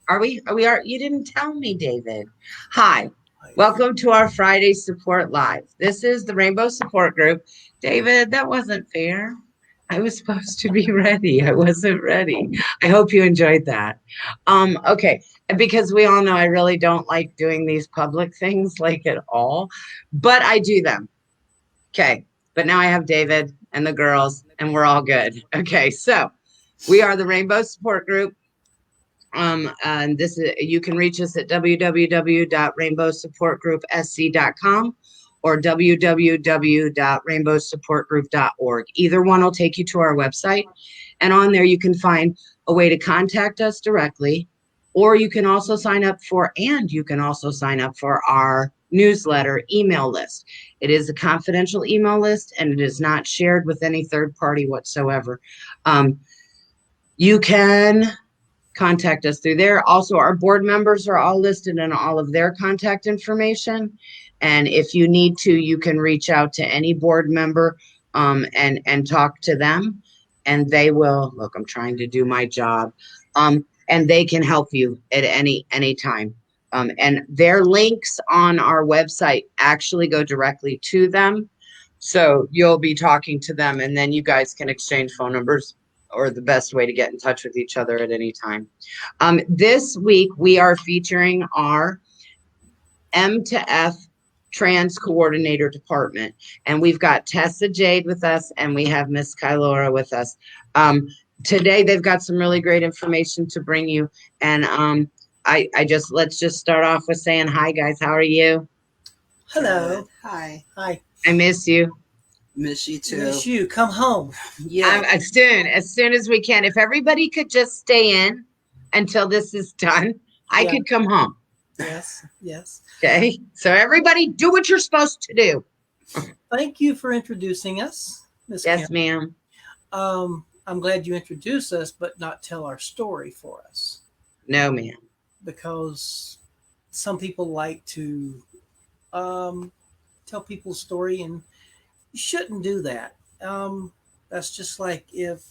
Are we? You didn't tell me, David. Hi. Welcome to our Friday Support Live. This is the Rainbow Support Group. David, that wasn't fair. I was supposed to be ready. I wasn't ready. I hope you enjoyed that. Okay. Because we all know I really don't like doing these public things like at all, but I do them. Okay. But now I have David and the girls, and we're all good. Okay. So we are the Rainbow Support Group. And this is, you can reach us at www.rainbowsupportgroupsc.com or www.rainbowsupportgroup.org. Either one will take you to our website, and on there you can find a way to contact us directly, or you can also sign up for our newsletter email list. It is a confidential email list, and it is not shared with any third party whatsoever. You can contact us through there. Also, our board members are all listed in all of their contact information. And if you need to, you can reach out to any board member and talk to them. And they will, look, I'm trying to do my job. And they can help you at any time. And their links on our website actually go directly to them. So you'll be talking to them, and then you guys can exchange phone numbers or the best way to get in touch with each other at any time. This week, we are featuring our M to F Trans Coordinator Department. And we've got Tessa Jade with us, and we have Miss Kylora with us. Today, they've got some really great information to bring you. And let's just start off with saying hi, guys. How are you? Hello. Hi. Hi. I miss you. Miss you too. Miss you. Come home. Yeah. As soon as we can. If everybody could just stay in until this is done, I could come home. Yes. Yes. Okay. So everybody do what you're supposed to do. Thank you for introducing us, Ms. Yes, Kim. ma'am. I'm glad you introduced us, but not tell our story for us. No, ma'am. Because some people like to tell people's story, and you shouldn't do that. That's just like if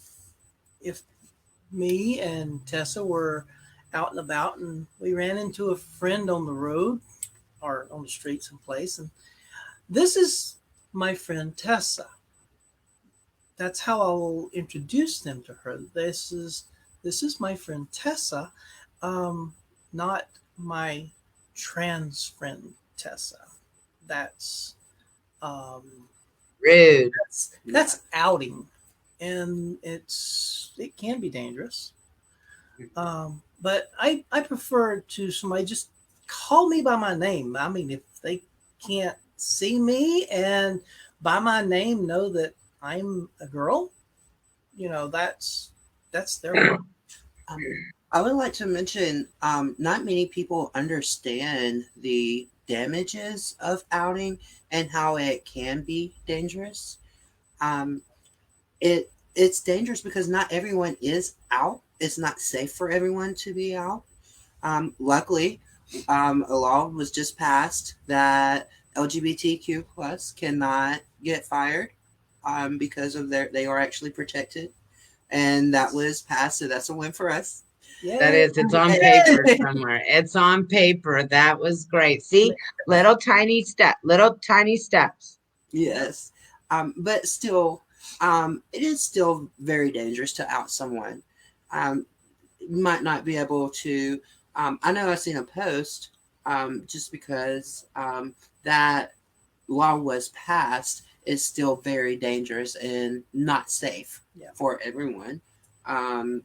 me and Tessa were out and about and we ran into a friend on the road or on the street someplace, and this is my friend Tessa. That's how I will introduce them to her. This is my friend Tessa, not my trans friend Tessa. That's rude. That's outing, and it can be dangerous. But I prefer to somebody just call me by my name. I mean, if they can't see me and by my name know that I'm a girl, that's their I would like to mention, not many people understand the damages of outing and how it can be dangerous. It's dangerous because not everyone is out. It's not safe for everyone to be out. Luckily, a law was just passed that LGBTQ plus cannot get fired because of they are actually protected, and that was passed. So that's a win for us. Yay. That is, it's on paper somewhere. It's on paper. That was great. See, little tiny steps. Yes, but still, it is still very dangerous to out someone. You might not be able to. I know I've seen a post just because that law was passed is still very dangerous and not safe for everyone. Or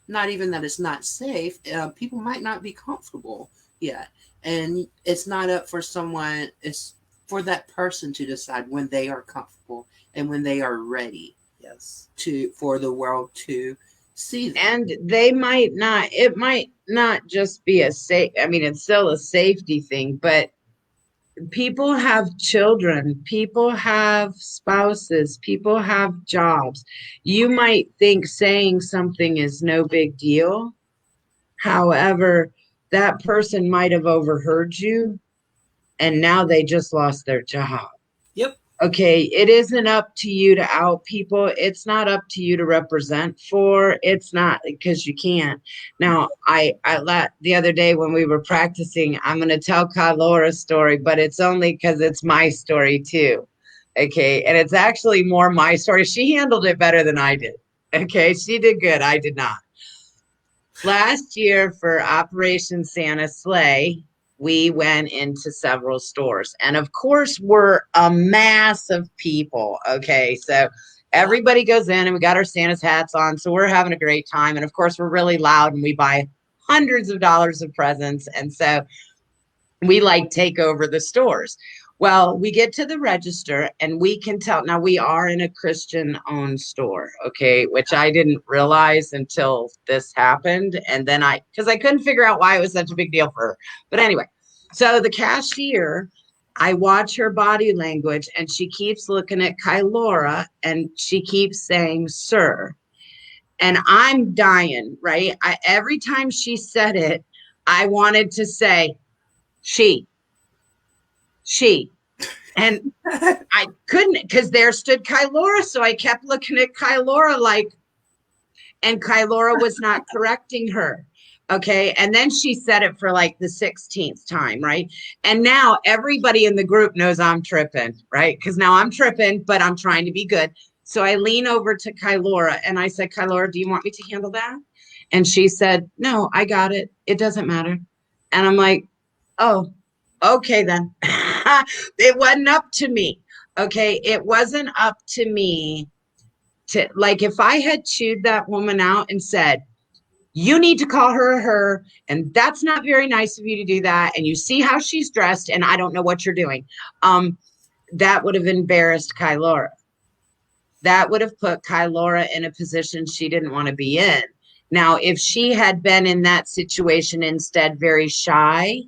not even that it's not safe. People might not be comfortable yet, and it's not up for someone. It's for that person to decide when they are comfortable and when they are ready. Yes, for the world to see them. And they might not. It might not just be a safe. I mean, it's still a safety thing, but people have children, people have spouses, people have jobs. You might think saying something is no big deal. However, that person might have overheard you, and now they just lost their job. Yep. Okay, it isn't up to you to out people. It's not up to you to represent for. It's not because you can't. Now, I let the other day when we were practicing, I'm gonna tell Kylora's story, but it's only because it's my story too. Okay, and it's actually more my story. She handled it better than I did. Okay, she did good. I did not. Last year for Operation Santa Sleigh, we went into several stores. And of course, we're a mass of people. Okay. So everybody goes in and we got our Santa's hats on. So we're having a great time. And of course, we're really loud and we buy hundreds of dollars of presents. And so we like take over the stores. Well, we get to the register and we can tell now we are in a Christian owned store, okay, which I didn't realize until this happened. And then because I couldn't figure out why it was such a big deal for her. But anyway, so the cashier, I watch her body language and she keeps looking at Kylora and she keeps saying, sir. And I'm dying, right? Every time she said it, I wanted to say, she. And I couldn't because there stood Kylora. So I kept looking at Kylora and Kylora was not correcting her. Okay. And then she said it for like the 16th time, right? And now everybody in the group knows I'm tripping, right? Because now I'm tripping, but I'm trying to be good. So I lean over to Kylora and I said, Kylora, do you want me to handle that? And she said, no, I got it. It doesn't matter. And I'm like, oh, okay, then. It wasn't up to me. Okay. It wasn't up to me to, like, if I had chewed that woman out and said, you need to call her her, and that's not very nice of you to do that. And you see how she's dressed, and I don't know what you're doing. That would have embarrassed Kylora. That would have put Kylora in a position she didn't want to be in. Now, if she had been in that situation instead, very shy,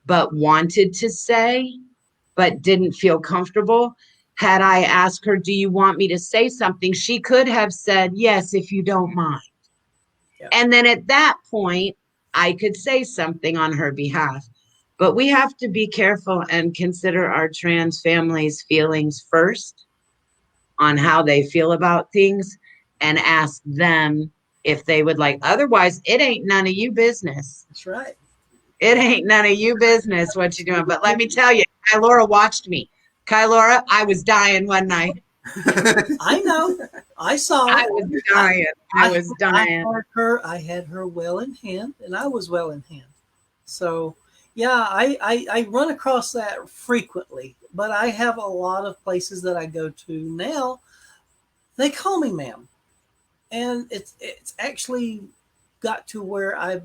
but wanted to say, but didn't feel comfortable, had I asked her, do you want me to say something? She could have said, yes, if you don't mind. Yeah. And then at that point, I could say something on her behalf. But we have to be careful and consider our trans families' feelings first on how they feel about things and ask them if they would like. Otherwise, it ain't none of you business. That's right. It ain't none of you business what you're doing. But let me tell you, Kylora watched me. Kylora, I was dying one night. I know. I saw it. I was dying. I was dying. I had her well in hand, and I was well in hand. So, yeah, I run across that frequently. But I have a lot of places that I go to now. They call me ma'am. And it's actually got to where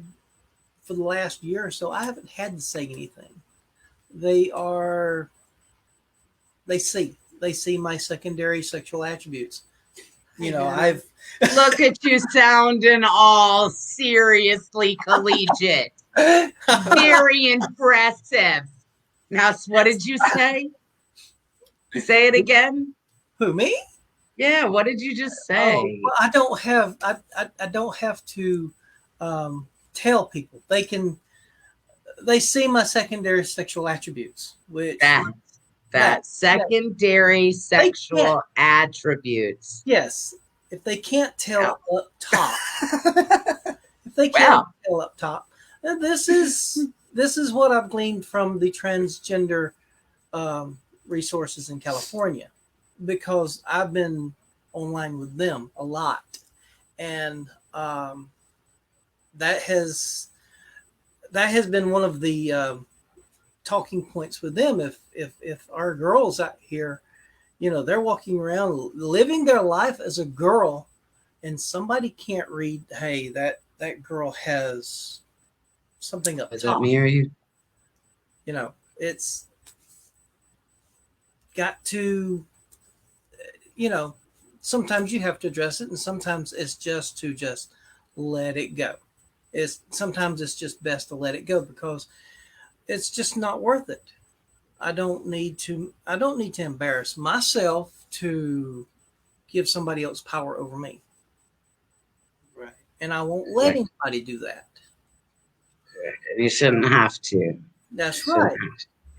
for the last year or so, I haven't had to say anything. They see my secondary sexual attributes. You know, I've look at you sounding all seriously collegiate. Very impressive. Now, what did you say? Say it again. Who, me? Yeah, what did you just say? Oh, well, I don't have to tell people. They see my secondary sexual attributes, which that secondary sexual attributes. Yes. If they can't tell up top, tell up top, this is what I've gleaned from the transgender resources in California, because I've been online with them a lot, and that has been one of the talking points with them. If our girls out here, you know, they're walking around living their life as a girl, and somebody can't read, hey, that girl has something up top. Is that me or you? You know, it's got to, you know, sometimes you have to address it, and sometimes it's just to let it go. Sometimes it's just best to let it go, because it's just not worth it. I don't need to embarrass myself to give somebody else power over me. Right. And I won't let anybody do that. You shouldn't have to. That's right.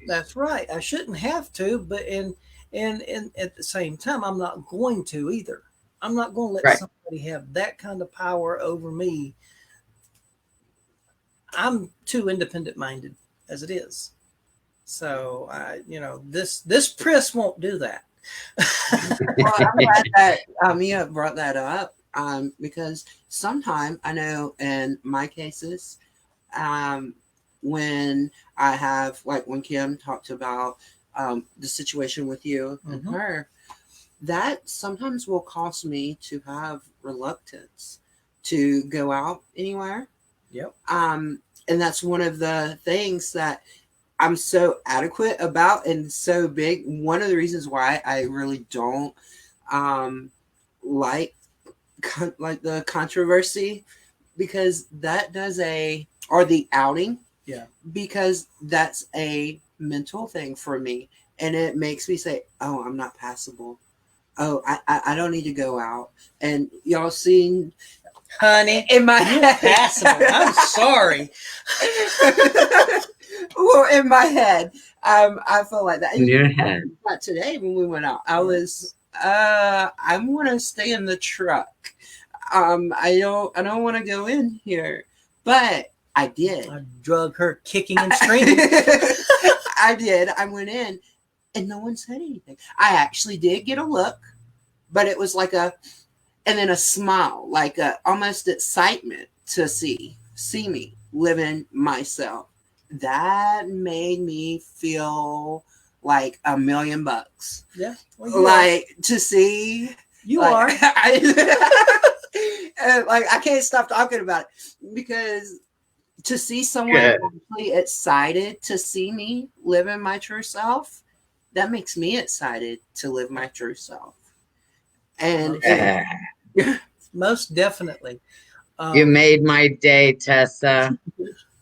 That's right. I shouldn't have to, but and And at the same time, I'm not going to either. I'm not going to let Right. somebody have that kind of power over me. I'm too independent minded as it is. So this press won't do that. Well, I'm glad that you have brought that up, because sometimes I know in my cases, um, when I have, like when Kim talked about the situation with you and Mhm. her, that sometimes will cause me to have reluctance to go out anywhere. Yep. And that's one of the things that I'm so adequate about and so big. One of the reasons why I really don't um, like like the controversy, because that does or the outing. Yeah. Because that's a mental thing for me, and it makes me say, "Oh, I'm not passable. Oh, I don't need to go out." And y'all seen, Honey, in my you're head. passable. I'm sorry. Well, in my head, I feel like that. In your head. Not today when we went out. I was I want to stay in the truck. I don't want to go in here. But I did. I drug her kicking and screaming. I did. I went in and no one said anything. I actually did get a look, but it was like and then a smile, like almost excitement to see me living myself. That made me feel like $1,000,000. Yeah. Well, you Like to see, You like, are. like I can't stop talking about it, because to see someone Good. actually excited to see me living my true self, that makes me excited to live my true self. And Most definitely. You made my day, Tessa.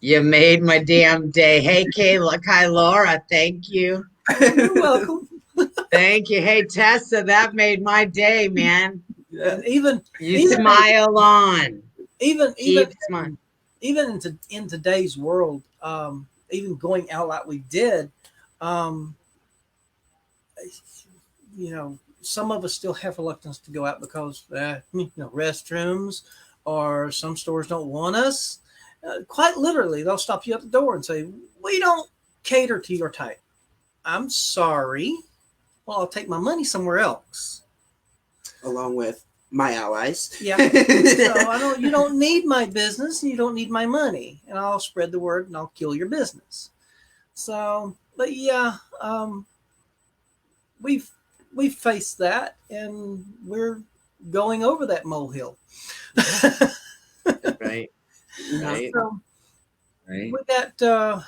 You made my damn day. Hey, Kylora, thank you. You're welcome. Thank you. Hey, Tessa, that made my day, man. And even You smile on. even Keep smiling. even in today's world, even going out like we did, um, some of us still have reluctance to go out because restrooms, or some stores don't want us. Quite literally, they'll stop you at the door and say, "We don't cater to your type." I'm sorry. Well, I'll take my money somewhere else. along with my allies. Yeah. So you don't need my business, and you don't need my money, and I'll spread the word and I'll kill your business. So, but yeah, we've faced that, and we're going over that molehill. Right. Right. So Right. with that,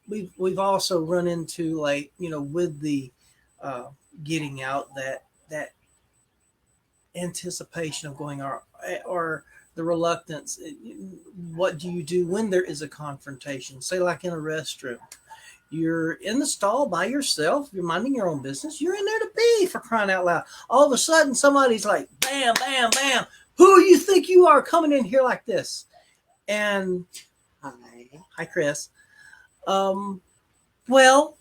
we've also run into, like, with the getting out, that anticipation of going, or the reluctance. What do you do when there is a confrontation? Say, like in a restroom, you're in the stall by yourself, you're minding your own business, you're in there to pee, for crying out loud. All of a sudden, somebody's like, bam, bam, bam. Who you think you are, coming in here like this? And hi, Chris. Well,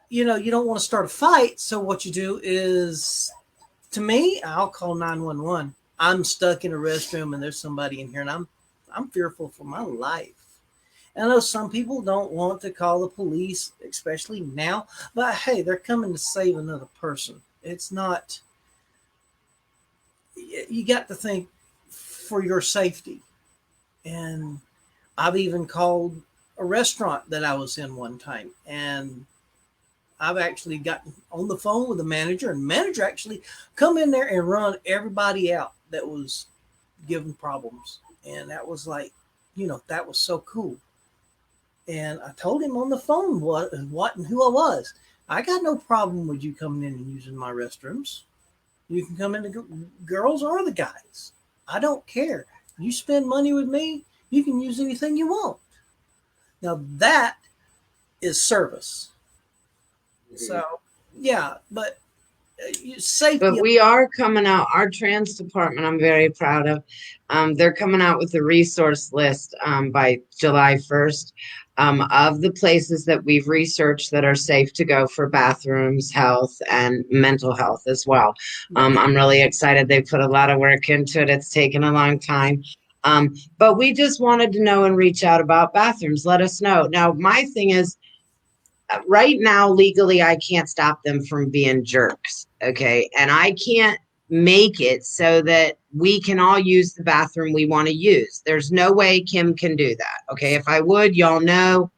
you don't want to start a fight, so what you do is, to me, I'll call 911. I'm stuck in a restroom and there's somebody in here, and I'm fearful for my life. And I know some people don't want to call the police, especially now, but hey, they're coming to save another person. It's not, you got to think for your safety. And I've even called a restaurant that I was in one time, and I've actually gotten on the phone with the manager, and the manager actually come in there and run everybody out that was giving problems. And that was like, that was so cool. And I told him on the phone what and who I was. I got no problem with you coming in and using my restrooms. You can come in, the girls or the guys. I don't care. You spend money with me, you can use anything you want. Now that is service. So, yeah, but safety. But we are coming out, our trans department, I'm very proud of. They're coming out with a resource list by July 1st of the places that we've researched that are safe to go for bathrooms, health, and mental health as well. I'm really excited. They put a lot of work into it. It's taken a long time. But we just wanted to know and reach out about bathrooms. Let us know. Now, my thing is, right now, legally, I can't stop them from being jerks. Okay. And I can't make it so that we can all use the bathroom we want to use. There's no way Kim can do that. Okay. If I would, y'all know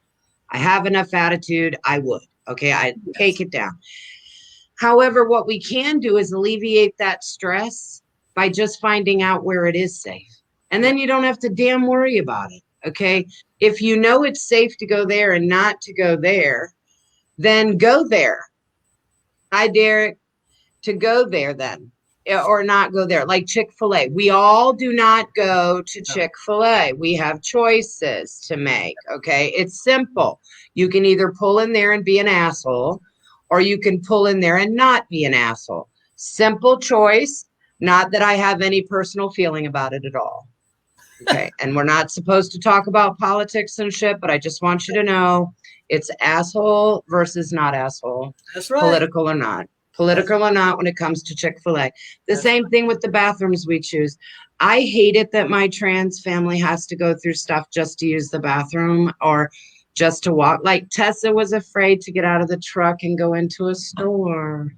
I have enough attitude. I would. Okay. I take it down. However, what we can do is alleviate that stress by just finding out where it is safe. And then you don't have to damn worry about it. Okay. If you know it's safe to go there and not to go there, then go there. I dare to go there then, or not go there. Like Chick-fil-A. We all do not go to Chick-fil-A. We have choices to make. Okay. It's simple. You can either pull in there and be an asshole, or you can pull in there and not be an asshole. Simple choice. Not that I have any personal feeling about it at all. Okay. And we're not supposed to talk about politics and shit, but I just want you to know it's asshole versus not asshole. That's right. Political or not. Political or not when it comes to Chick-fil-A. The same thing with the bathrooms we choose. I hate it that my trans family has to go through stuff just to use the bathroom or just to walk. Like Tessa was afraid to get out of the truck and go into a store.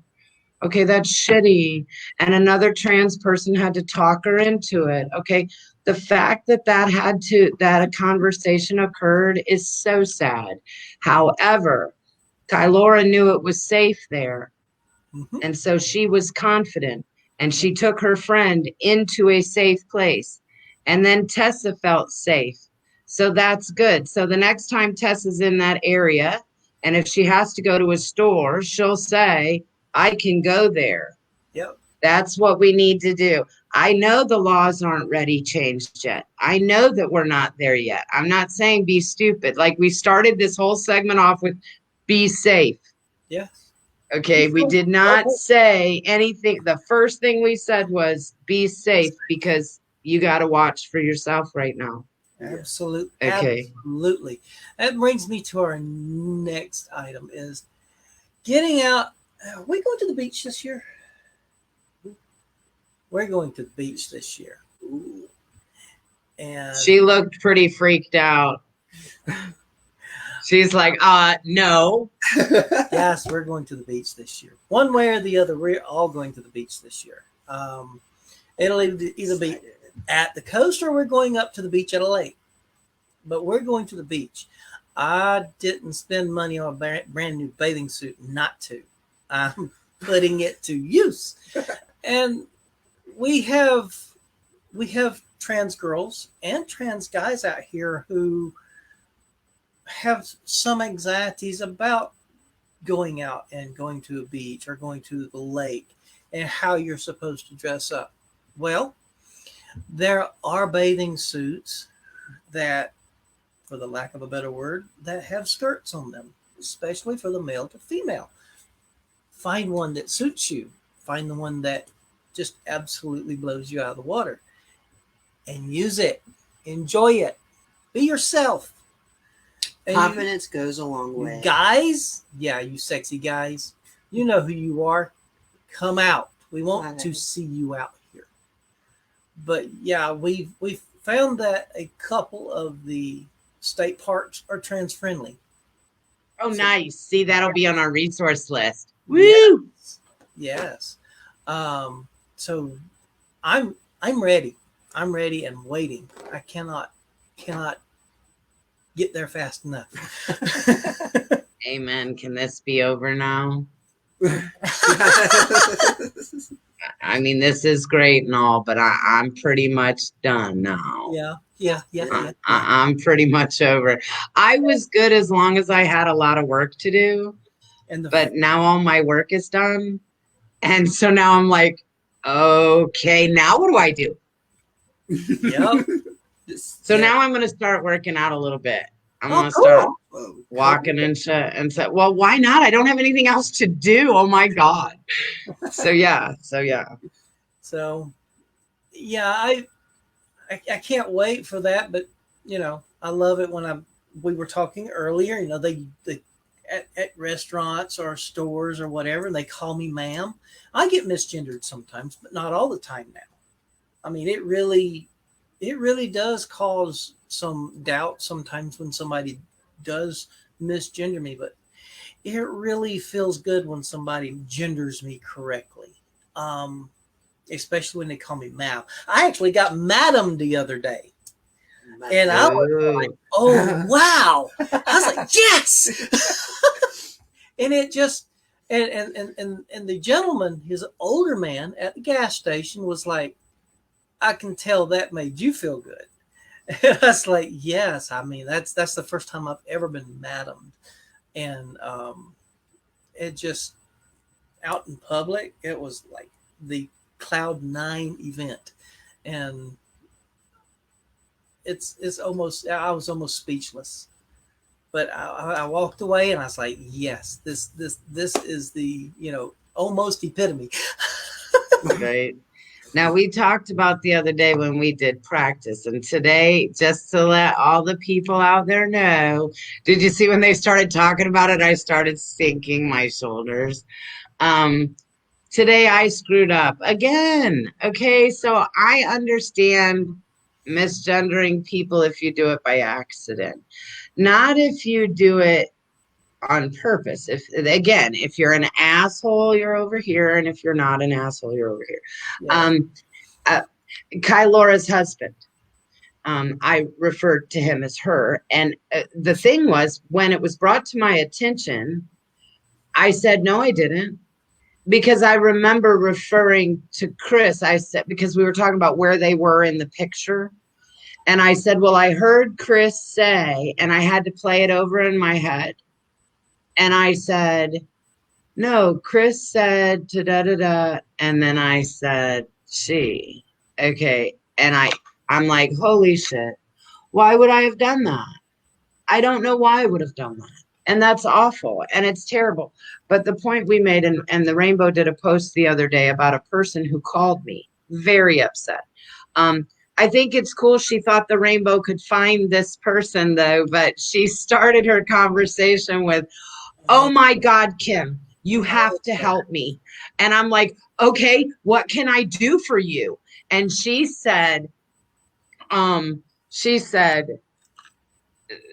Okay, that's shitty. And another trans person had to talk her into it. Okay, the fact that that a conversation occurred is so sad. However, Kylora knew it was safe there. And so she was confident and she took her friend into a safe place. And then Tessa felt safe. So that's good. So the next time Tessa's in that area, and if she has to go to a store, she'll say, I can go there. Yep. That's what we need to do. I know the laws aren't ready changed yet. I know that we're not there yet. I'm not saying be stupid. Like we started this whole segment off with be safe. Yes. Okay, we did not say anything. The first thing we said was be safe because you got to watch for yourself right now. Absolutely. Okay. Absolutely. That brings me to our next item is getting out. Are we going to the beach this year? We're going to the beach this year. Ooh. And she looked pretty freaked out. She's like, no. Yes, we're going to the beach this year. One way or the other, we're all going to the beach this year. It'll either be at the coast or we're going up to the beach at a lake. But we're going to the beach. I didn't spend money on a brand new bathing suit not to. I'm putting it to use. And we have trans girls and trans guys out here who have some anxieties about going out and going to a beach or going to the lake and how you're supposed to dress up. Well, there are bathing suits that, for the lack of a better word, that have skirts on them, especially for the male to female. Find one that suits you. Find the one that just absolutely blows you out of the water and use it. Enjoy it. Be yourself. And confidence goes a long way. Guys, yeah, you sexy guys, you know who you are. Come out. We want to see you out here. But yeah, we've found that a couple of the state parks are trans friendly. Oh, nice. See, that'll be on our resource list. Woo! Yes. So I'm ready. I'm ready and waiting. I cannot get there fast enough. Amen. Can this be over now? I mean, this is great and all, but I'm pretty much done now. Yeah. I'm pretty much over. I was good as long as I had a lot of work to do, but now all my work is done. And so now I'm like, okay, now what do I do? Yep. So now I'm going to start working out a little bit. I'm Oh, gonna start cool. Oh, walking into and say, well, why not? I don't have anything else to do. Oh my God. So yeah. So yeah, I can't wait for that. But I love it when we were talking earlier. They at restaurants or stores or whatever, and they call me ma'am. I get misgendered sometimes, but not all the time now. I mean, it really does cause some doubt sometimes when somebody does misgender me, but it really feels good when somebody genders me correctly. Um, Especially when they call me ma'am. I actually got madam the other day. my And I was like, Ooh. oh wow. I was like, yes. And it just and the gentleman, his older man at the gas station was like, I can tell that made you feel good. And I was like, yes. I mean, that's the first time I've ever been madamed. And it just out in public, it was like the Cloud9 event. And it's almost, I was almost speechless. But I walked away and I was like, yes, this is the almost epitome. Right. Now, we talked about the other day when we did practice, and today, just to let all the people out there know, did you see when they started talking about it? I started sinking my shoulders. Um, Today I screwed up again. Okay, so I understand misgendering people if you do it by accident, not if you do it on purpose. If you're an asshole, you're over here, and if you're not an asshole, you're over here. Yes. Um, uh, Kai Laura's husband. I referred to him as her. And the thing was, when it was brought to my attention, I said, no, I didn't. Because I remember referring to Chris. I said, because we were talking about where they were in the picture. And I said, well, I heard Chris say, and I had to play it over in my head. And I said, no, Chris said da da da da. And then I said, she. Okay. And I'm like, holy shit. Why would I have done that? I don't know why I would have done that. And that's awful and it's terrible. But the point we made, and the Rainbow did a post the other day about a person who called me very upset. Um, I think it's cool. She thought the Rainbow could find this person though, but she started her conversation with, oh my God, Kim, you have to help me. And I'm like, okay, what can I do for you? And um, she said,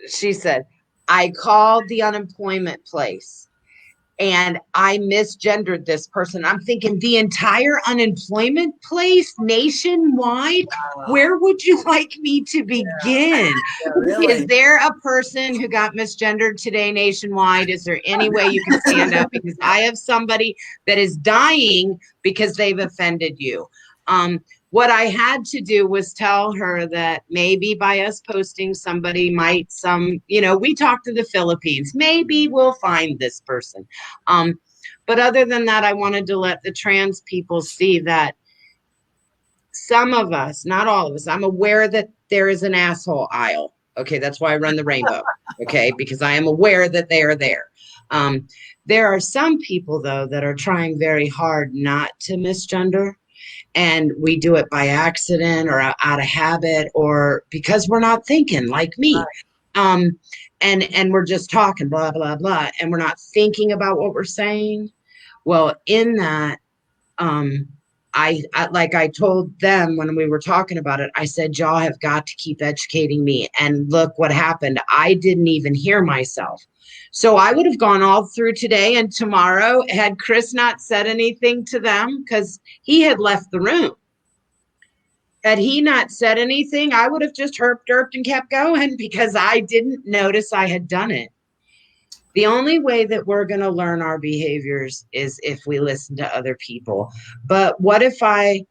she said, I called the unemployment place and I misgendered this person. I'm thinking the entire unemployment place nationwide. Where would you like me to begin? Yeah, Is really. there a person who got misgendered today nationwide? Is there any way you can stand up? Because I have somebody that is dying because they've offended you. What I had to do was tell her that maybe by us posting, somebody might, we talked to the Philippines, maybe we'll find this person. But other than that, I wanted to let the trans people see that some of us, not all of us, I'm aware that there is an asshole aisle. Okay, that's why I run the Rainbow. Okay, because I am aware that they are there. There are some people, though, that are trying very hard not to misgender. And we do it by accident or out of habit or because we're not thinking like me. And we're just talking blah, blah, blah. And we're not thinking about what we're saying. Well, in that, I like I told them when we were talking about it, I said, y'all have got to keep educating me. And look what happened. I didn't even hear myself. So I would have gone all through today and tomorrow had Chris not said anything to them because he had left the room. Had he not said anything, I would have just derped and kept going because I didn't notice I had done it. The only way that we're going to learn our behaviors is if we listen to other people. But what if Kai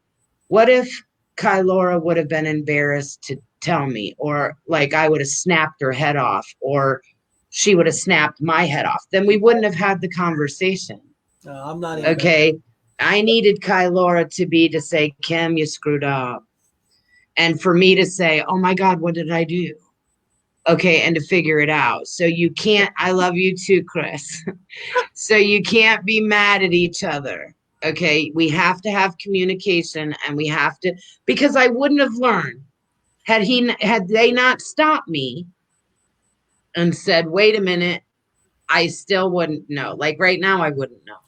Laura would have been embarrassed to tell me, or like I would have snapped her head off, or she would have snapped my head off? Then we wouldn't have had the conversation. No, I'm not embarrassed. Okay. I needed Kai Laura to say, Kim, you screwed up. And for me to say, oh my God, what did I do? Okay, and to figure it out. So you can't, I love you too, Chris. So you can't be mad at each other. Okay, we have to have communication and we have to, because I wouldn't have learned had they not stopped me and said, wait a minute, I still wouldn't know. Like right now, I wouldn't know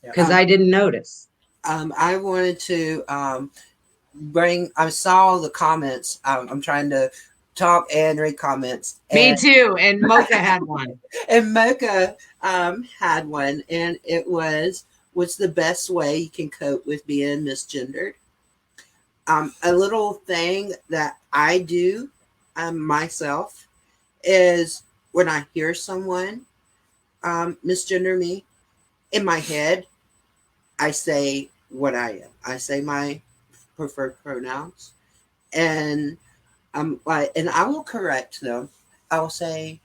Yeah. because I didn't notice. I wanted to I saw the comments. I'm trying to talk and read comments. Me And, too. And Mocha had one. and Mocha had one, and it was, what's the best way you can cope with being misgendered? A little thing that I do myself is when I hear someone misgender me, in my head, I say what I am. I say my preferred pronouns, and and I will correct them. I will say,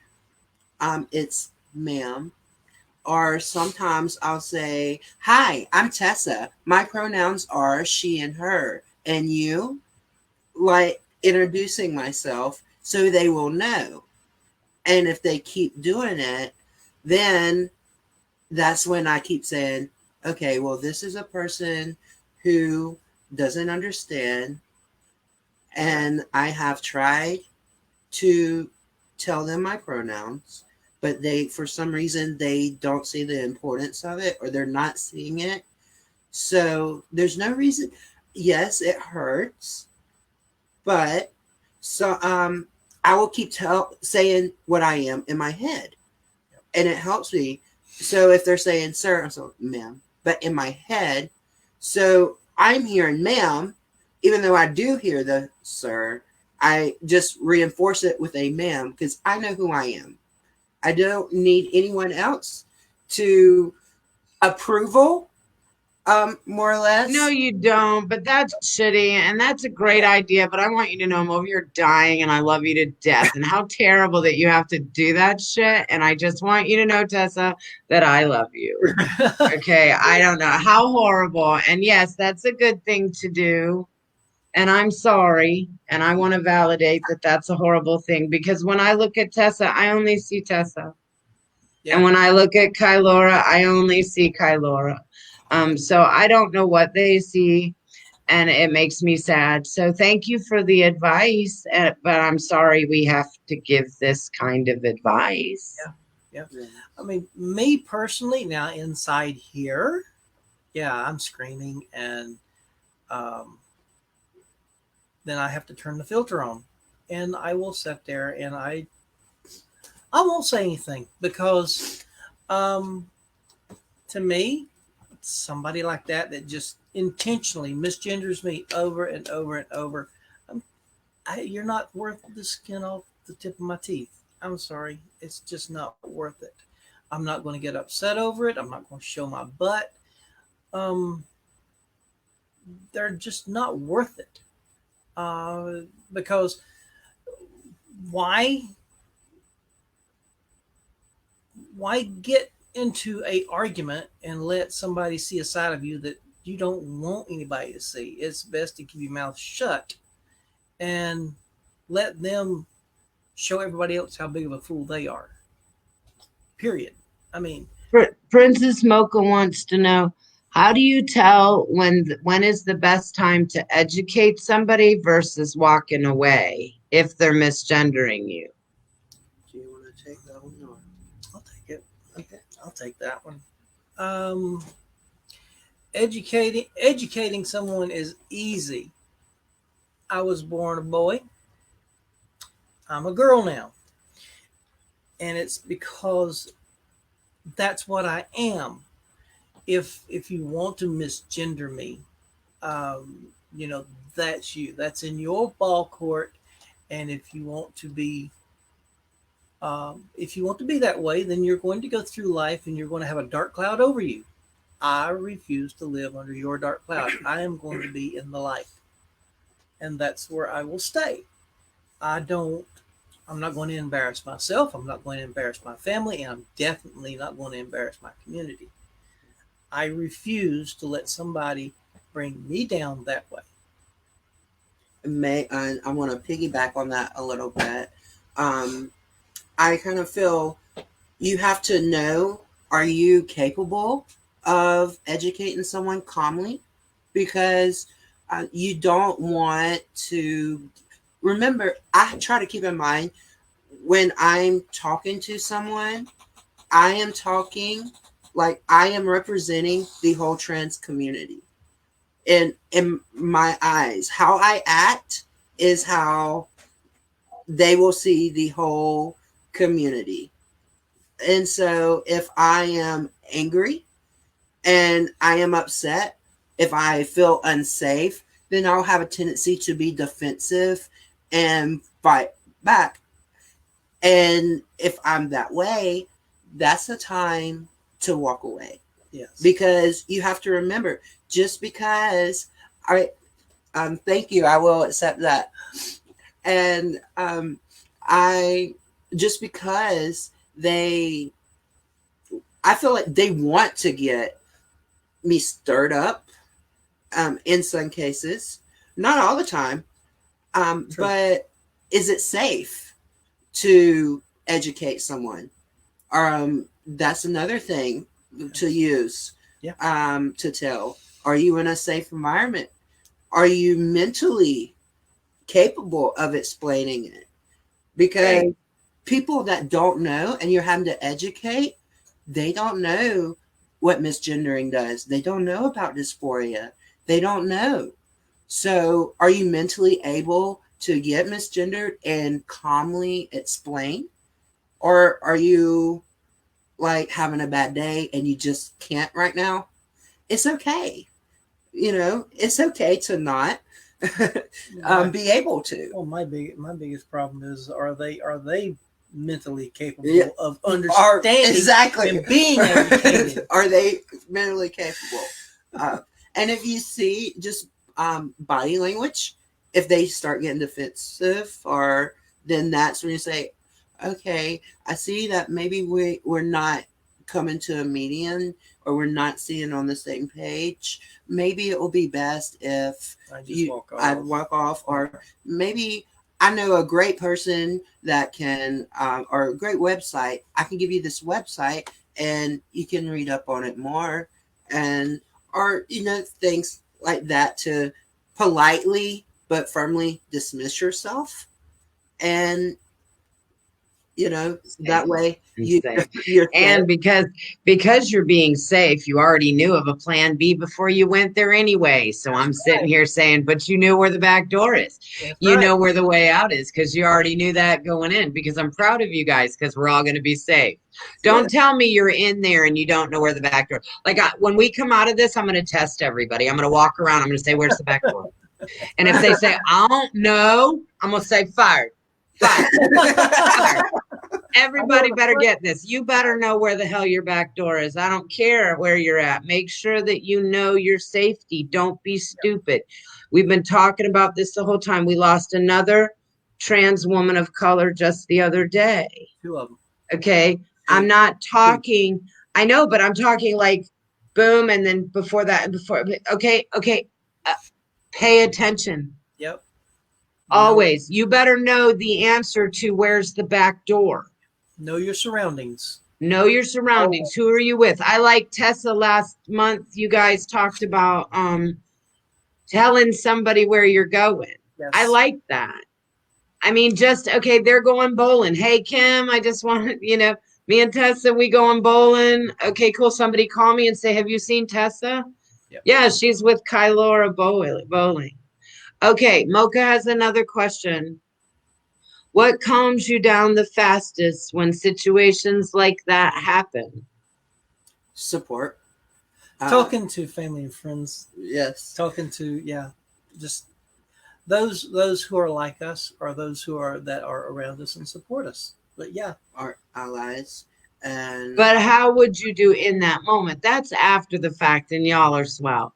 it's ma'am, or sometimes I'll say, hi, I'm Tessa. My pronouns are she and her, and you, like introducing myself so they will know. And if they keep doing it, then that's when I keep saying, okay, well, this is a person who doesn't understand. And I have tried to tell them my pronouns, but they, for some reason, they don't see the importance of it, or they're not seeing it. So there's no reason. Yes, it hurts, but so I will keep saying what I am in my head, and it helps me. So if they're saying sir, I'm saying ma'am, but in my head, so I'm hearing ma'am, even though I do hear the sir, I just reinforce it with a ma'am because I know who I am. I don't need anyone else to approval, more or less. No, you don't, but that's shitty. And that's a great idea. But I want you to know I'm over here dying and I love you to death. And how terrible that you have to do that shit. And I just want you to know, Tessa, that I love you. Okay. I don't know how horrible. And yes, that's a good thing to do. And I'm sorry. And I want to validate that that's a horrible thing because when I look at Tessa, I only see Tessa. Yeah. And when I look at Kylora, I only see Kylora. So I don't know what they see, and it makes me sad. So thank you for the advice, but I'm sorry we have to give this kind of advice. Yeah. I mean, me personally, now inside here, yeah, I'm screaming, and then I have to turn the filter on, and I will sit there and I won't say anything because to me, somebody like that just intentionally misgenders me over and over and over. You're not worth the skin off the tip of my teeth. I'm sorry. It's just not worth it. I'm not going to get upset over it. I'm not going to show my butt. They're just not worth it. Because why get into a argument and let somebody see a side of you that you don't want anybody to see? It's best to keep your mouth shut and let them show everybody else how big of a fool they are. Period. I mean, Princess Mocha wants to know, how do you tell when is the best time to educate somebody versus walking away if they're misgendering you? Do you want to take that one? Or? I'll take it. Okay. I'll take that one. Educating someone is easy. I was born a boy. I'm a girl now. And it's because that's what I am. If you want to misgender me, that's you. That's in your ball court. And if you want to be that way, then you're going to go through life and you're going to have a dark cloud over you. I refuse to live under your dark cloud. I am going to be in the light. And that's where I will stay. I'm not going to embarrass myself. I'm not going to embarrass my family. And I'm definitely not going to embarrass my community. I refuse to let somebody bring me down that way. I want to piggyback on that a little bit. I kind of feel you have to know, are you capable of educating someone calmly? Because you don't want to. Remember, I try to keep in mind when I'm talking to someone, I am talking like I am representing the whole trans community. In my eyes, how I act is how they will see the whole community. And so if I am angry and I am upset, if I feel unsafe, then I'll have a tendency to be defensive and fight back. And if I'm that way, that's the time to walk away. Yes. Because you have to remember, just because I thank you, I will accept that. And I just because they I feel like they want to get me stirred up in some cases, not all the time. True. But is it safe to educate someone? That's another thing to use. Yeah. To tell. Are you in a safe environment? Are you mentally capable of explaining it? Because Right. people that don't know and you're having to educate, they don't know what misgendering does. They don't know about dysphoria. They don't know. So, are you mentally able to get misgendered and calmly explain? Or are you like having a bad day and you just can't right now? It's okay. It's okay to not be able to. Well, my biggest problem is, are they mentally capable Yeah. of understanding Exactly. and being educated? Are they mentally capable? And if you see just body language, if they start getting defensive, or then that's when you say, okay, I see that maybe we're not coming to a median, or we're not seeing on the same page. Maybe it will be best if I just I'd walk off, or maybe I know a great person that can, or a great website. I can give you this website, and you can read up on it more, and or things like that, to politely but firmly dismiss yourself, and that way Safe. you're And because you're being safe, you already knew of a plan B before you went there anyway. So I'm sitting here saying, but you knew where the back door is. That's You right. know where the way out is because you already knew that going in. Because I'm proud of you guys because we're all going to be safe. Don't tell me you're in there and you don't know where the back door. Like when we come out of this, I'm going to test everybody. I'm going to walk around. I'm going to say, "Where's the back door?" And if they say, "I don't know," I'm going to say, "Fired, fired, fired." Everybody better get this. You better know where the hell your back door is. I don't care where you're at. Make sure that you know your safety. Don't be stupid. We've been talking about this the whole time. We lost another trans woman of color just the other day. 2 of them. Okay. I'm not talking, I know, but I'm talking like boom. And then before that, okay. Pay attention. Yep. Always. You better know the answer to where's the back door. Know your surroundings. Know your surroundings. Who are you with? I like Tessa last month. You guys talked about telling somebody where you're going. Yes. I like that. I mean, just okay, they're going bowling. Hey Kim, I just want me and Tessa, we going bowling. Okay, cool. Somebody call me and say, have you seen Tessa? Yep. Yeah, she's with Kylora bowling. Okay, Mocha has another question. What calms you down the fastest when situations like that happen? Support. Talking to family and friends. Yes. Talking to just those who are like us, or those who are around us and support us. But Our allies. And but how would you do in that moment? That's after the fact, and y'all are swell.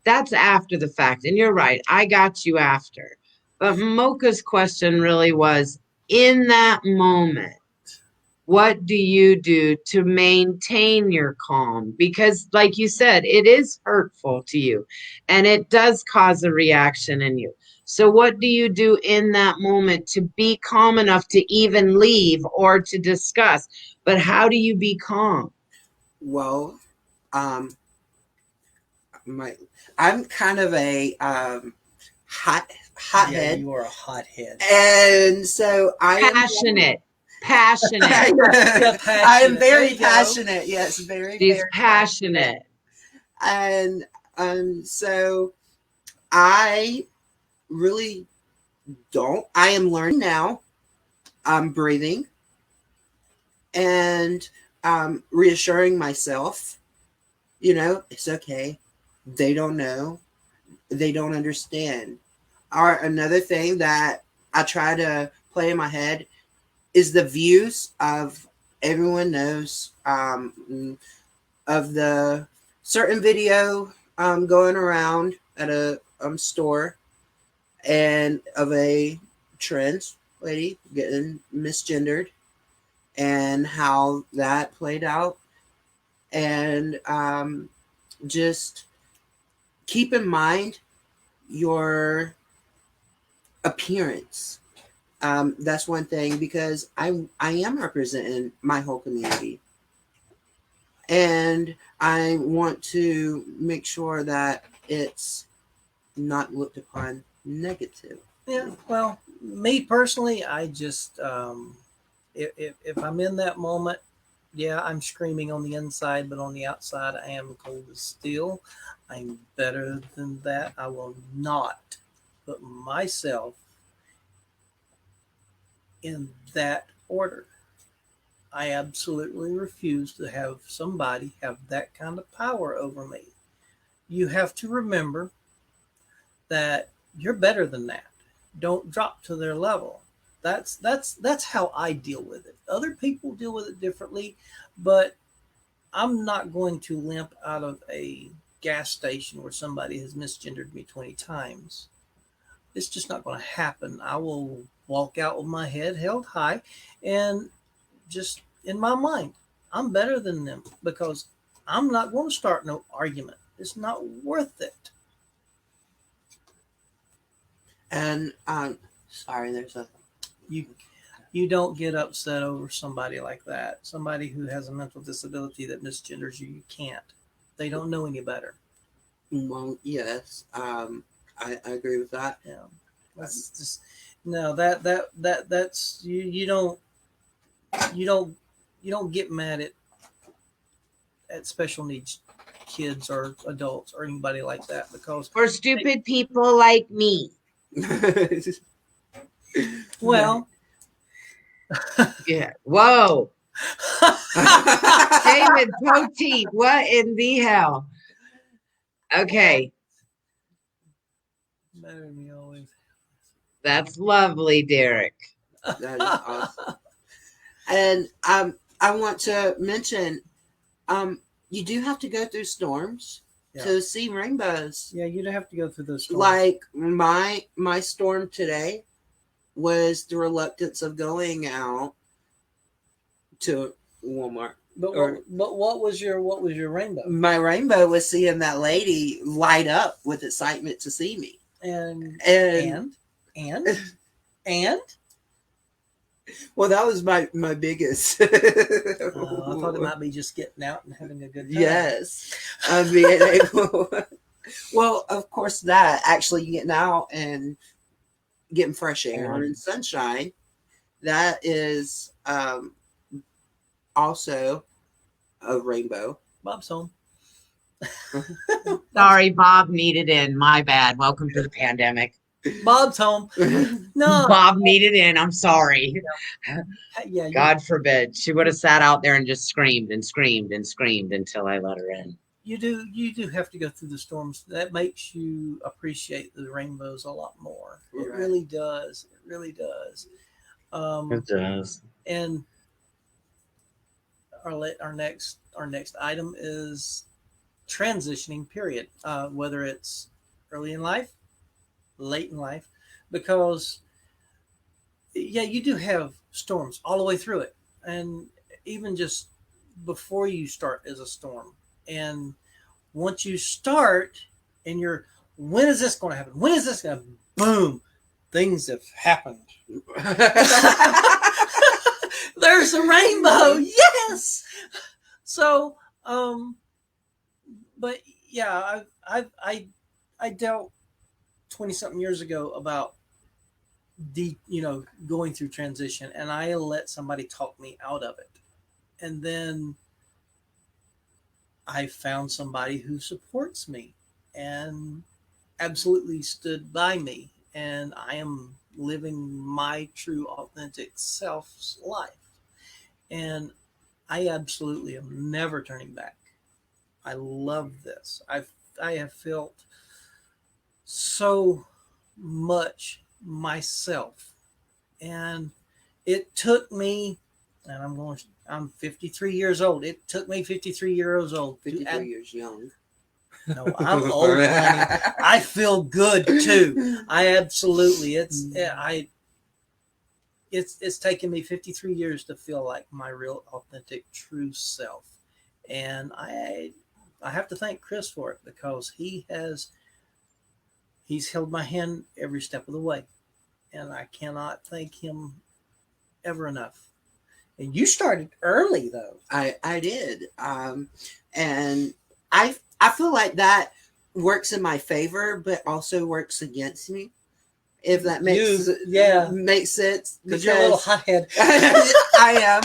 That's after the fact, and you're right. I got you after. But Mocha's question really was in that moment. what do you do to maintain your calm? Because, like you said, it is hurtful to you and it does cause a reaction in you. So, what do you do in that moment to be calm enough to even leave or to discuss? But how do you be calm? Well, um, my I'm kind of a Yeah, hothead, you are a hothead. and so I am. Passionate, passionate. Yeah, I am passionate. There very you go. passionate. Yes, very, She's very passionate. and so I really don't. I am learning now. I'm breathing and reassuring myself. It's okay. They don't know. They don't understand. Or another thing that I try to play in my head is the views of everyone knows of the certain video going around at a store and of a trans lady getting misgendered and how that played out. And just keep in mind your appearance. That's one thing because I am representing my whole community, and I want to make sure that it's not looked upon negative. Yeah, well, me personally, I just if I'm in that moment, yeah, I'm screaming on the inside, but on the outside, I am cold as steel. I'm better than that. I will not put myself in that order. I absolutely refuse to have somebody have that kind of power over me. You have to remember that you're better than that. Don't drop to their level. That's how I deal with it. Other people deal with it differently, but I'm not going to limp out of a gas station where somebody has misgendered me 20 times. It's just not going to happen. I will walk out with my head held high and just in my mind, I'm better than them because I'm not going to start no argument. It's not worth it. And sorry, there's a You you don't get upset over somebody like that. Somebody who has a mental disability that misgenders you, you can't. They don't know any better. well, yes, I agree with that. Yeah. That's just no that's you don't you don't get mad at special needs kids or adults or anybody like that because For stupid people like me. well Yeah. Whoa. David Poteet, what in the hell? Okay. better than me always. That's lovely, Derek. That is awesome. And I want to mention, you do have to go through storms Yeah. to see rainbows. Yeah, you don't have to go through those storms. Like my storm today was the reluctance of going out to Walmart. but what was your rainbow? My rainbow was seeing that lady light up with excitement to see me. And And and and well, that was my biggest. I thought it might be just getting out and having a good time. Yes, being able. Well, of course, that actually getting out and getting fresh air and sunshine, that is also a rainbow. Bob's home. Sorry, Bob needed in. My bad. Welcome to the pandemic. Bob's home. No. Bob needed in. I'm sorry. Yeah. God forbid. She would have sat out there and just screamed and screamed and screamed until I let her in. You do have to go through the storms. That makes you appreciate the rainbows a lot more. It Right. really does. It really does. It does. And our next item is transitioning period. Whether it's early in life, late in life, because yeah, you do have storms all the way through it. and even just before you start is a storm. And once you start and you're, when is this going to happen? When is this going to, boom, things have happened. There's a rainbow. Yes. So, but yeah, I dealt 20 something years ago about going through transition, and I let somebody talk me out of it. And then I found somebody who supports me and absolutely stood by me, and I am living my true authentic self's life. And I absolutely am never turning back. I love this. I have felt so much myself, and it took me, and I'm 53 years old. It took me 53 years old. 53 years young. No, I'm old, honey. I feel good too. I absolutely. It's taken me 53 years to feel like my real, authentic, true self, and I have to thank Chris for it, because he's held my hand every step of the way, and I cannot thank him ever enough. And you started early, though. I did, and I feel like that works in my favor, but also works against me. If that makes sense, Because you're a little hothead. I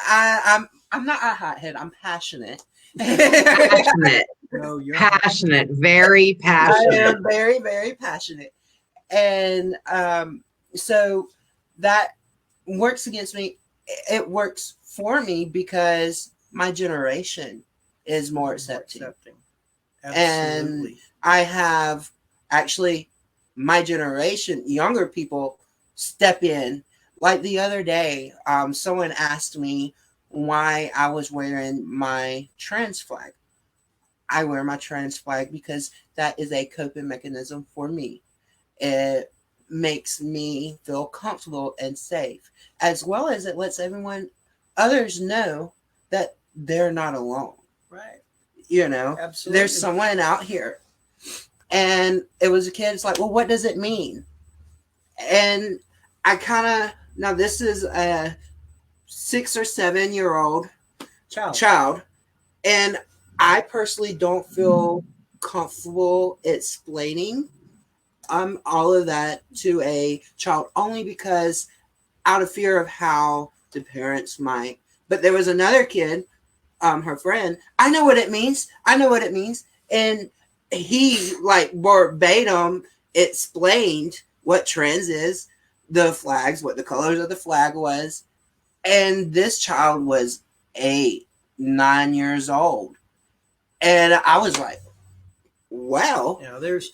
am. I'm not a hothead. I'm passionate. Passionate. No, you're Passionate. Very I passionate. am very, very passionate, and so that works against me. It works for me because my generation is more accepting. Absolutely. And I have actually my generation, younger people, step in. Like the other day, someone asked me why I was wearing my trans flag. I wear my trans flag because that is a coping mechanism for me. It makes me feel comfortable and safe, as well as it lets others know that they're not alone. Right. Absolutely. There's someone out here. And it was a kid. It's like, well, what does it mean? And I now this is a 6 or 7 year old child. And I personally don't feel comfortable explaining all of that to a child, only because out of fear of how the parents might. But there was another kid, her friend, I know what it means. And he verbatim explained what trans is, the flags, what the colors of the flag was. And this child was 8, 9 years old. And I was like, wow. There's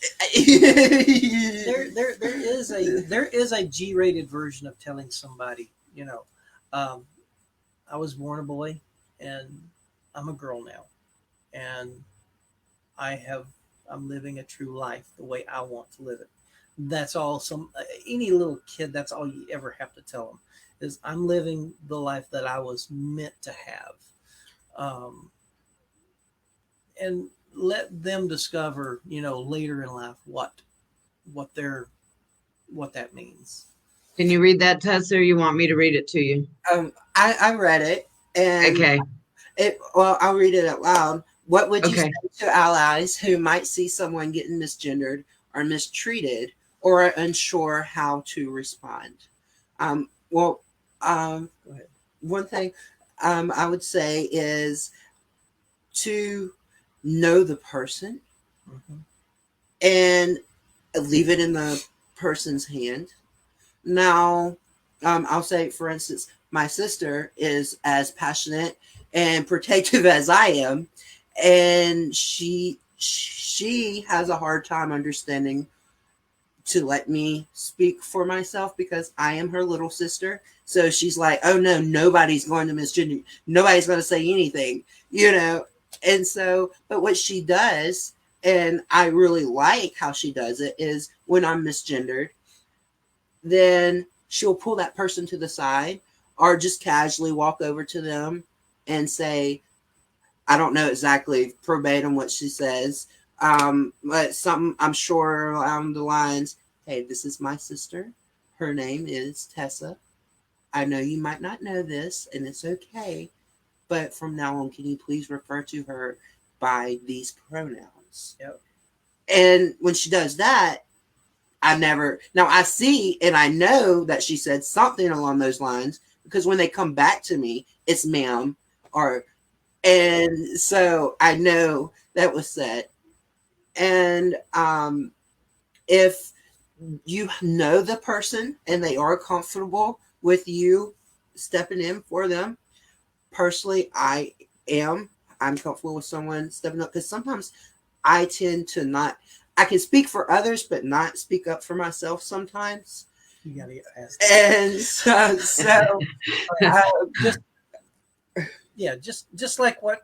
there is a G-rated version of telling somebody, I was born a boy and I'm a girl now, and I'm living a true life the way I want to live it. That's all. Any little kid, that's all you ever have to tell them, is I'm living the life that I was meant to have, and let them discover, later in life what that means. Can you read that, Tessa, or you want me to read it to you? I read it, and Okay. I'll read it out loud. What would you say to allies who might see someone getting misgendered or mistreated or are unsure how to respond? Go ahead. One thing I would say is to know the person and leave it in the person's hand. Now, I'll say, for instance, my sister is as passionate and protective as I am, and she has a hard time understanding to let me speak for myself because I am her little sister. So she's like, oh no, nobody's going to misgender. Nobody's going to say anything, And so, but what she does, and I really like how she does it, is when I'm misgendered, then she'll pull that person to the side, or just casually walk over to them and say, I don't know exactly verbatim what she says, but something I'm sure along the lines, hey, this is my sister. Her name is Tessa. I know you might not know this, and it's okay, but from now on, can you please refer to her by these pronouns? Yep. And when she does that, I see and I know that she said something along those lines, because when they come back to me, it's ma'am, and so I know that was said. And if you know the person and they are comfortable with you stepping in for them, personally, I'm comfortable with someone stepping up, because sometimes I tend to not. I can speak for others, but not speak up for myself sometimes. You got to ask. And so Just yeah, just like what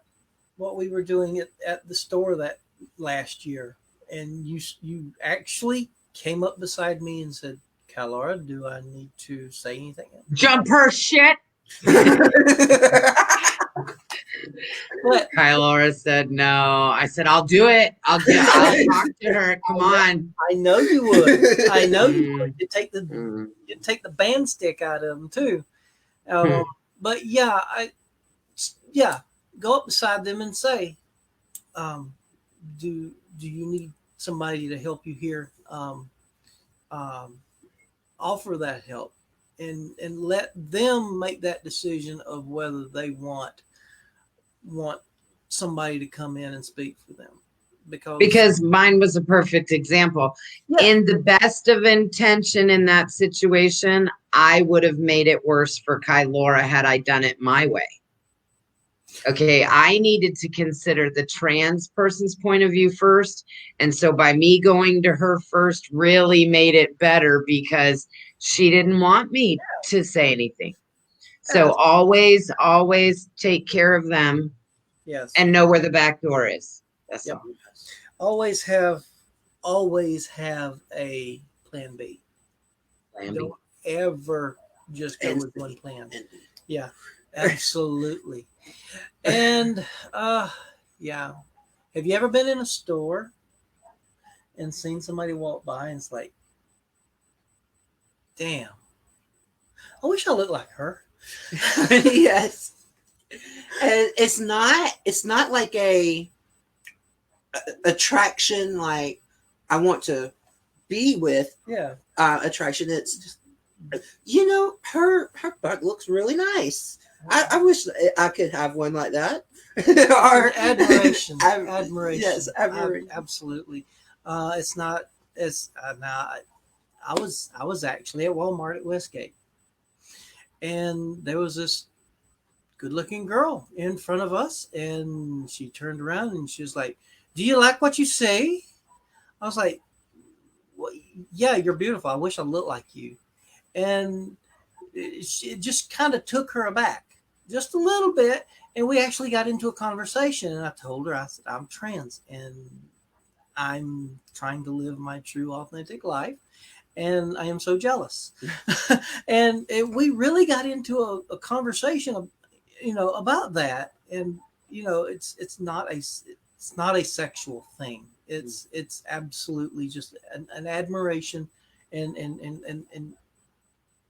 we were doing at the store that last year, and you actually came up beside me and said, "Calora, do I need to say anything?" Jump her shit. But Laura said no. I said, I'll do it. I'll talk to her. Come on. I know you would. I know you Mm. would. You take Mm. the band stick out of them too. Hmm. But go up beside them and say, "Do you need somebody to help you here?" Offer that help, and let them make that decision of whether they want somebody to come in and speak for them, Because mine was a perfect example. Yeah. In the best of intention in that situation, I would have made it worse for Laura had I done it my way. Okay, I needed to consider the trans person's point of view first. And so by me going to her first really made it better, because she didn't want me to say anything. So always take care of them yes, and know where the back door is. That's Yep. all. always have a plan B. Plan B. Don't ever just go with one plan. Yeah, absolutely. And yeah, have you ever been in a store and seen somebody walk by and it's like, damn, I wish I looked like her. Yes. And it's not like a attraction, like I want to be with Yeah, attraction. It's just, her butt looks really nice. I wish I could have one like that. Or admiration. Admiration. Yes, admiration. Absolutely. It's not. It's now. I was actually at Walmart at Westgate, and there was this good-looking girl in front of us, and she turned around and she was like, "Do you like what you see?" I was like, well, "Yeah, you're beautiful. I wish I looked like you." And it just kind of took her aback just a little bit, and we actually got into a conversation. And I told her, I said, "I'm trans, and I'm trying to live my true, authentic life, and I am so jealous." And we really got into a conversation of, about that. And it's not a sexual thing. It's absolutely just an admiration and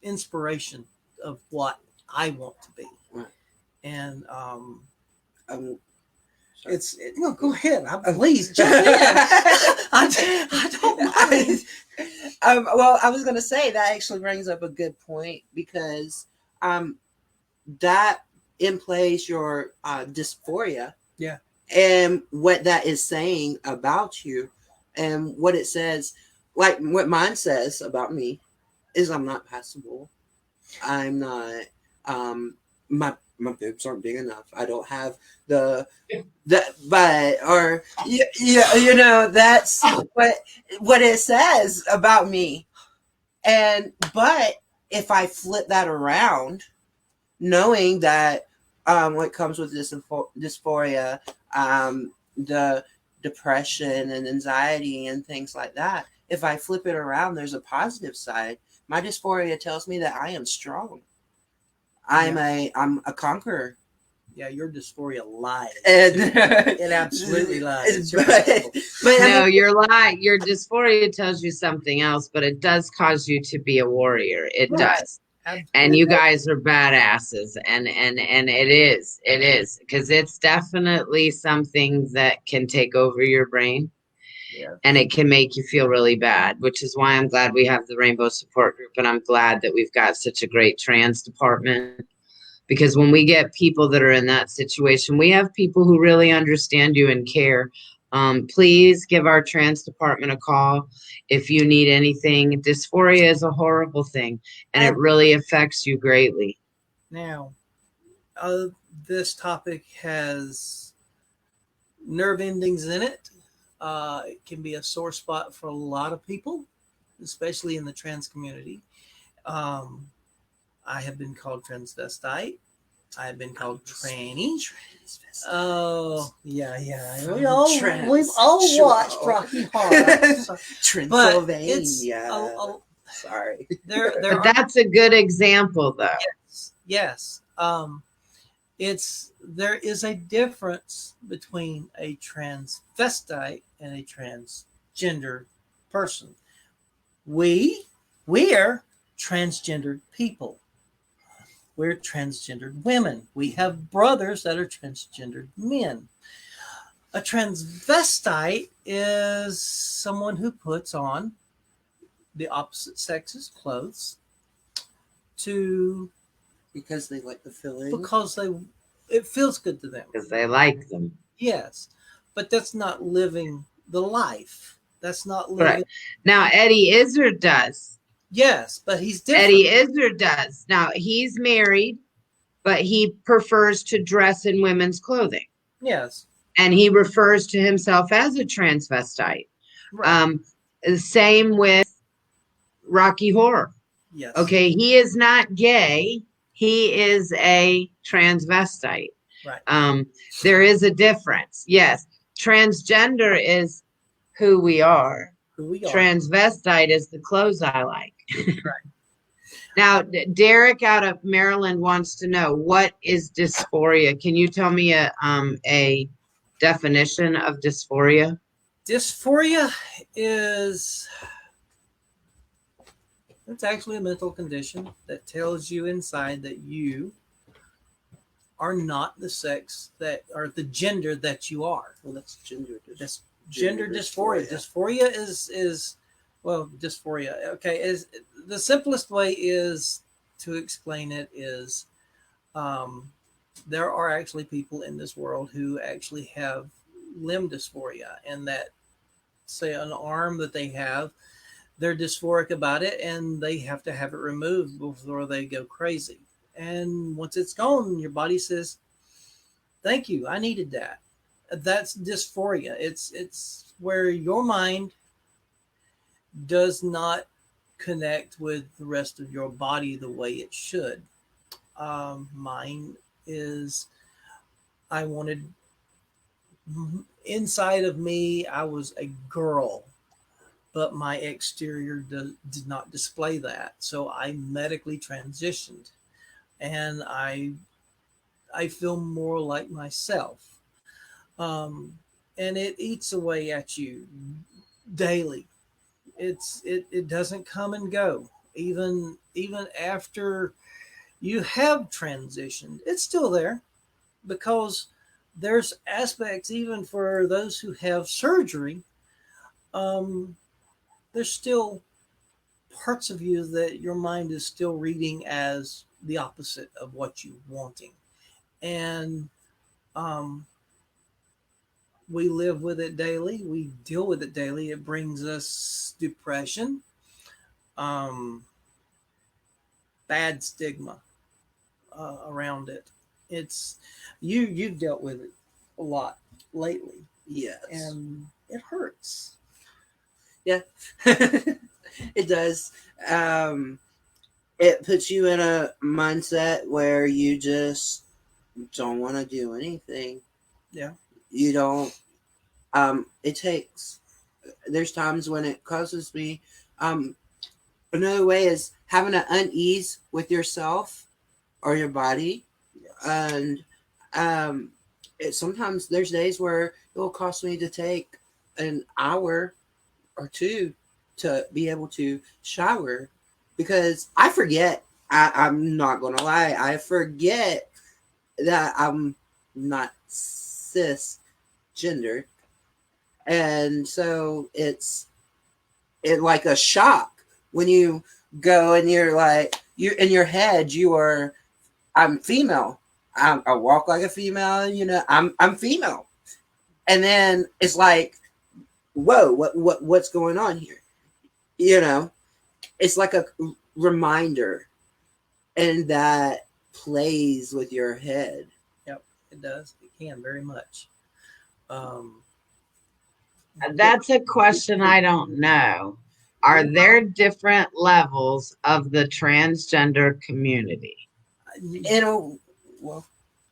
inspiration of what I want to be. Right. And Sorry. no, go ahead. Please jump in. I don't mind. Well, I was going to say that actually brings up a good point, because that implies your dysphoria. Yeah. And what that is saying about you, and what it says, like what mine says about me, is I'm not passable. I'm not. My boobs aren't big enough. I don't have that's what it says about me. But if I flip that around, knowing that what comes with this dysphoria, the depression and anxiety and things like that, if I flip it around, there's a positive side. My dysphoria tells me that I am strong. I'm a conqueror. Yeah, your dysphoria lies. And It absolutely lies. It's but, irrational. but I No, mean, your dysphoria tells you something else, but it does cause you to be a warrior. It Right. does. And Absolutely. you guys are badasses, and it is because it's definitely something that can take over your brain, Yeah. and it can make you feel really bad, which is why I'm glad we have the Rainbow Support Group, and I'm glad that we've got such a great trans department. Because when we get people that are in that situation, we have people who really understand you and care. Please give our trans department a call if you need anything. Dysphoria is a horrible thing, and it really affects you greatly. Now, this topic has nerve endings in it. It can be a sore spot for a lot of people, especially in the trans community. Um, I have been called transvestite. I have been called tranny. Oh, yeah. From Trans- We've all Sure. watched Rocky Horror. So, Transylvania. Sorry. there But are that's a good example, though. yes. There is a difference between a transvestite and a transgender person. We're transgendered people. We're transgendered women. We have brothers that are transgendered men. A transvestite is someone who puts on the opposite sex's clothes to Because they like the feeling. because it feels good to them. Because they like them. Yes, but that's not living the life. That's not living. Correct. Now, Eddie Izzard does. Yes, but he's different. Eddie Izzard does. Now, he's married, but he prefers to dress in women's clothing. Yes. And he refers to himself as a transvestite. Right. Same with Rocky Horror. Yes. Okay, he is not gay. He is a transvestite. Right. There is a difference. Yes, transgender is who we are. Who we are. Transvestite is the clothes I like. Right. Now, Derek out of Maryland wants to know, what is dysphoria? Can you tell me a definition of dysphoria? Dysphoria is it's actually a mental condition that tells you inside that you are not the sex that or the gender that you are. Well, that's gender. That's gender dysphoria. Dysphoria is well, dysphoria. Okay, is the simplest way is to explain it is there are actually people in this world who actually have limb dysphoria, and that say an arm that they have, they're dysphoric about it and they have to have it removed before they go crazy. And once it's gone, your body says, thank you, I needed that. That's dysphoria. It's where your mind does not connect with the rest of your body the way it should. Mine is I wanted inside of me, I was a girl, but my exterior did not display that. So I medically transitioned, and I feel more like myself. And it eats away at you daily. It doesn't come and go. Even after you have transitioned, it's still there, because there's aspects even for those who have surgery. There's still parts of you that your mind is still reading as the opposite of what you're wanting, and we live with it daily. We deal with it daily. It brings us depression, bad stigma around it. It's you've dealt with it a lot lately. Yes. And it hurts. Yeah. It does. It puts you in a mindset where you just don't want to do anything. Yeah. You don't. There's times when it causes me. Another way is having an unease with yourself or your body. And sometimes there's days where it will cost me to take an hour or two to be able to shower because I forget. I'm not going to lie. I forget that I'm not cisgender. And so it's like a shock when you go and you're like, you're in your head, I'm female. I walk like a female, I'm female. And then it's like, whoa, what's going on here? It's like a reminder, and that plays with your head. Yep, it does. It can very much. That's a question I don't know. Are there different levels of the transgender community? Well,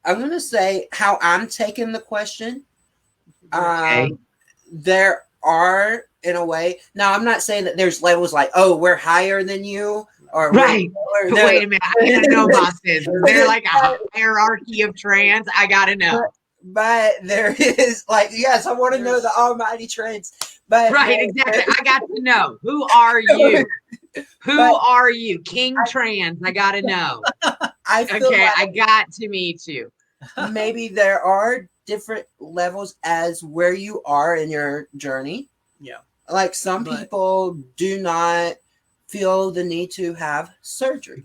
I'm going to say how I'm taking the question. Okay. There are, in a way. Now, I'm not saying that there's levels like, oh, we're higher than you. Or right. Wait a minute. I gotta know about this. Is there like a hierarchy of trans? I gotta know. But there is, like, yes, I want to know the almighty trans. But right, exactly. I got to know. Who are you? Who are you? King Trans. I gotta know. I got to meet you. Maybe there are different levels as where you are in your journey. Yeah. Like some people do not feel the need to have surgery.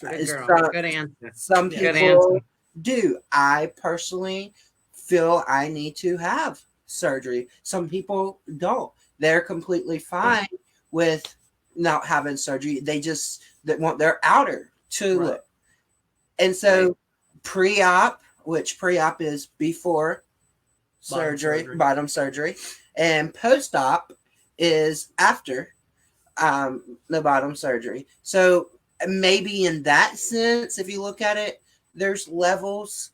Good girl. Good answer. Some people do. I personally feel I need to have surgery. Some people don't. They're completely fine with not having surgery. They want their outer to look. And so pre-op, which pre-op is before bottom surgery, and post-op is after the bottom surgery. So maybe in that sense, if you look at it, there's levels,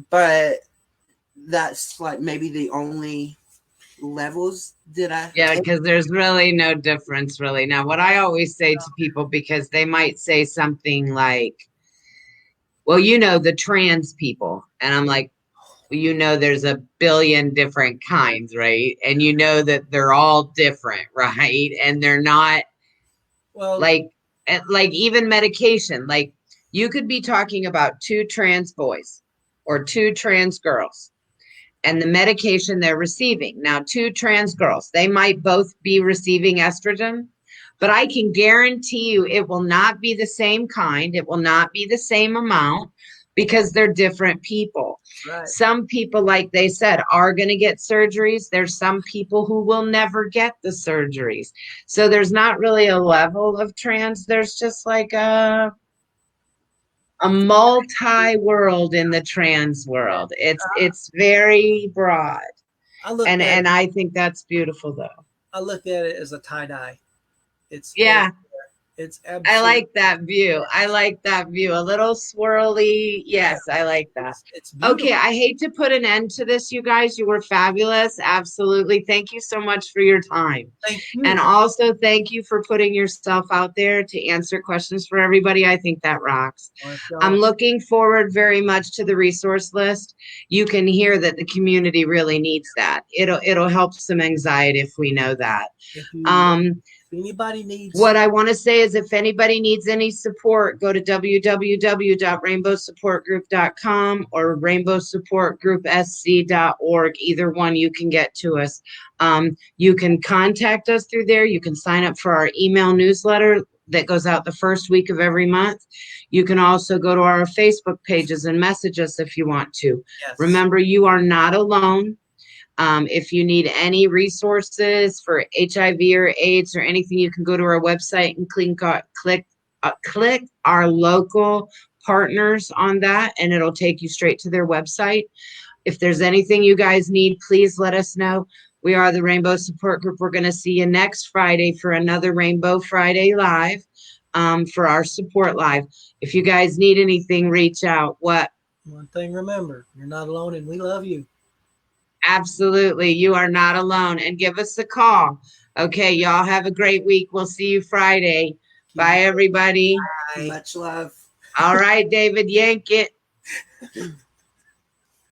but that's like maybe the only levels because there's really no difference really. Now what I always say to people, because they might say something like, well, the trans people, and I'm like, there's a billion different kinds, right? And that they're all different, right? And they're not like even medication. Like you could be talking about 2 trans boys or 2 trans girls and the medication they're receiving. Now, 2 trans girls, they might both be receiving estrogen, but I can guarantee you it will not be the same kind. It will not be the same amount because they're different people. Right. Some people, like they said, are going to get surgeries. There's some people who will never get the surgeries. So there's not really a level of trans. There's just like a multi-world in the trans world. It's very broad. And I think that's beautiful though. I look at it as a tie-dye. It's absolutely. I like that view. A little swirly. Yes, I like that. It's okay. I hate to put an end to this, you guys. You were fabulous. Absolutely. Thank you so much for your time. Thank you. And also thank you for putting yourself out there to answer questions for everybody. I think that rocks. I'm looking forward very much to the resource list. You can hear that the community really needs that. It'll help some anxiety if we know that. Anybody needs what I want to say is if anybody needs any support, go to www.rainbowsupportgroup.com or rainbowsupportgroupsc.org. Either one, you can get to us. You can contact us through there. You can sign up for our email newsletter that goes out the first week of every month. You can also go to our Facebook pages and message us if you want to. Yes. Remember, you are not alone. If you need any resources for HIV or AIDS or anything, you can go to our website and click our local partners on that, and it'll take you straight to their website. If there's anything you guys need, please let us know. We are the Rainbow Support Group. We're going to see you next Friday for another Rainbow Friday Live for our support live. If you guys need anything, reach out. One thing, remember, you're not alone and we love you. Absolutely. You are not alone. And give us a call. Okay. Y'all have a great week. We'll see you Friday. Bye, everybody. Bye. Much love. All right, David, yank it.